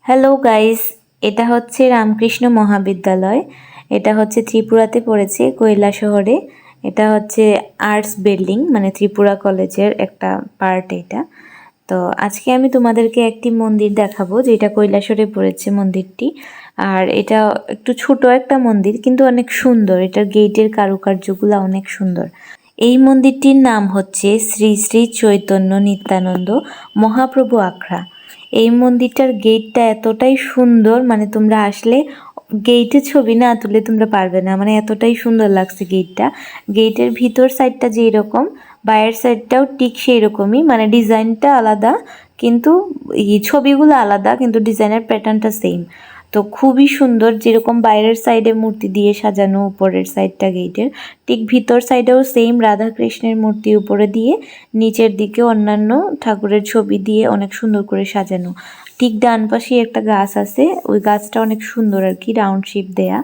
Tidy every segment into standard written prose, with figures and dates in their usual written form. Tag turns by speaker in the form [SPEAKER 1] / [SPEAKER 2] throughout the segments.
[SPEAKER 1] Hello guys, এটা হচ্ছে রামকৃষ্ণ মহাবিদ্যালয়। এটা হচ্ছে ত্রিপুরাতে পড়েছে, কৈলাসহরে। এটা হচ্ছে আর্টস বিল্ডিং, মানে ত্রিপুরা কলেজের একটা পার্ট এটা। তো আজকে আমি তোমাদেরকে একটি মন্দির দেখাবো, যেটা কৈলাসহরে পড়েছে মন্দিরটি। আর এটা একটু ছোট একটা মন্দির, কিন্তু অনেক সুন্দর। এটার গেটের কারুকার্যগুলো অনেক সুন্দর। এই মন্দিরটির নাম হচ্ছে শ্রী শ্রী চৈতন্য নিত্যানন্দ মহাপ্রভু আখড়া। এই মন্দিরটার গেটটা এতটাই সুন্দর, মানে তোমরা আসলে গেটে ছবি না তুলে তোমরা পারবে না, মানে এতটাই সুন্দর লাগছে গেটটা। গেটের ভিতর সাইডটা যেই রকম, বাইরের সাইডটাও ঠিক সেই রকমই, মানে ডিজাইনটা আলাদা, কিন্তু এই ছবিগুলো আলাদা, কিন্তু ডিজাইনের প্যাটার্নটা সেম। তো খুবই সুন্দর, যেরকম বাইরের সাইডে মূর্তি দিয়ে সাজানো উপরের সাইডটা গেটের, ঠিক ভিতর সাইডেও সেম রাধা কৃষ্ণের মূর্তি উপরে দিয়ে, নিচের দিকে অন্যান্য ঠাকুরের ছবি দিয়ে অনেক সুন্দর করে সাজানো। ঠিক ডান পাশে একটা গাছ আছে, ওই গাছটা অনেক সুন্দর আর কি, রাউন্ড শেপ দেয়া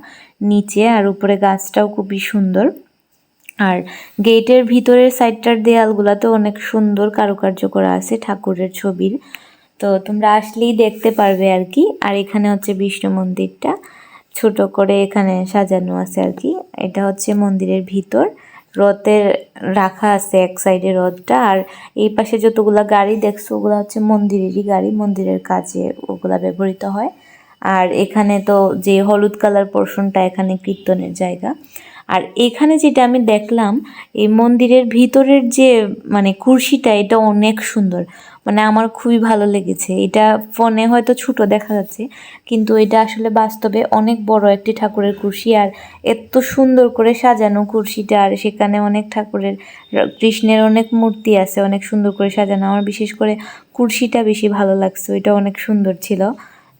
[SPEAKER 1] নিচে, আর উপরে গাছটাও খুবই সুন্দর। আর গেটের ভিতরের সাইডটার দেয়ালগুলোতেও অনেক সুন্দর কারুকার্য করা আছে ঠাকুরের ছবির। তো তোমরা আসলেই দেখতে পারবে আর কি। আর এখানে হচ্ছে বিষ্ণু মন্দিরটা ছোট করে এখানে সাজানো আছে আর কি। এটা হচ্ছে মন্দিরের ভিতর, রথের রাখা আছে এক সাইডে রথটা। আর এই পাশে যতগুলা গাড়ি দেখছো, ওগুলা হচ্ছে মন্দিরেরই গাড়ি, মন্দিরের কাজে ওগুলা ব্যবহৃত হয়। আর এখানে তো যে হলুদ কালার পোর্শনটা, এখানে কীর্তনের জায়গা। আর এখানে যেটা আমি দেখলাম, এই মন্দিরের ভিতরের যে মানে কুরসিটা, এটা অনেক সুন্দর, মানে আমার খুবই ভালো লেগেছে। এটা ফোনে হয়তো ছোট দেখা যাচ্ছে, কিন্তু এটা আসলে বাস্তবে অনেক বড় একটি ঠাকুরের কুরসি। আর এত সুন্দর করে সাজানো কুরসিটা, আর সেখানে অনেক ঠাকুরের, কৃষ্ণের অনেক মূর্তি আছে, অনেক সুন্দর করে সাজানো। আমার বিশেষ করে কুরসিটা বেশি ভালো লাগছে, ওইটা অনেক সুন্দর ছিল।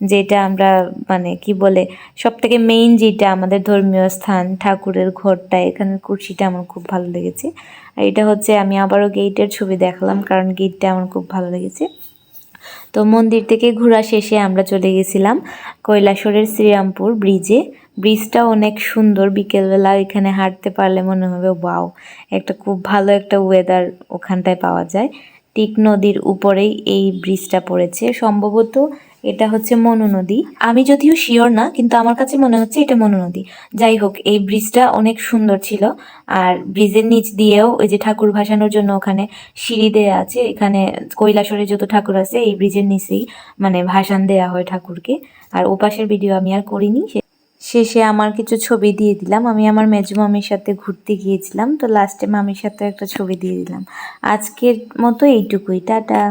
[SPEAKER 1] যেটা আমরা মানে কি বলে, সব থেকে মেইন যেটা আমাদের ধর্মীয় স্থান ঠাকুরের ঘরটা, এখানের কুরসিটা আমার খুব ভালো লেগেছে। আর এটা হচ্ছে, আমি আবারও গেটের ছবি দেখালাম, কারণ গেটটা আমার খুব ভালো লেগেছে। তো মন্দির থেকে ঘোরা শেষে আমরা চলে গেছিলাম কৈলাসহরের শ্রীরামপুর ব্রিজে। ব্রিজটা অনেক সুন্দর, বিকেলবেলা এখানে হাঁটতে পারলে মনে হবে ওয়াও, একটা খুব ভালো একটা ওয়েদার ওখানটায় পাওয়া যায়। টিক নদীর উপরেই এই ব্রিজটা পড়েছে, সম্ভবত এটা হচ্ছে মনু নদী। আমি যদিও শিওর না, কিন্তু আমার কাছে মনে হচ্ছে এটা মনু নদী। যাই হোক, এই ব্রিজটা অনেক সুন্দর ছিল। আর ব্রিজের নিচ দিয়েও ওই যে ঠাকুর ভাসানোর জন্য ওখানে সিঁড়ি দেয়া আছে। এখানে কৈলাসহরে যত ঠাকুর আছে এই ব্রিজের নিচেই মানে ভাসান দেয়া হয় ঠাকুরকে। আর ওপাশের ভিডিও আমি আর করিনি। শেষে আমার কিছু ছবি দিয়ে দিলাম। আমি আমার মেজো মামির সাথে ঘুরতে গিয়েছিলাম, তো লাস্টে মামির সাথে একটা ছবি দিয়ে দিলাম। আজকের মতো এইটুকুই, টাটা।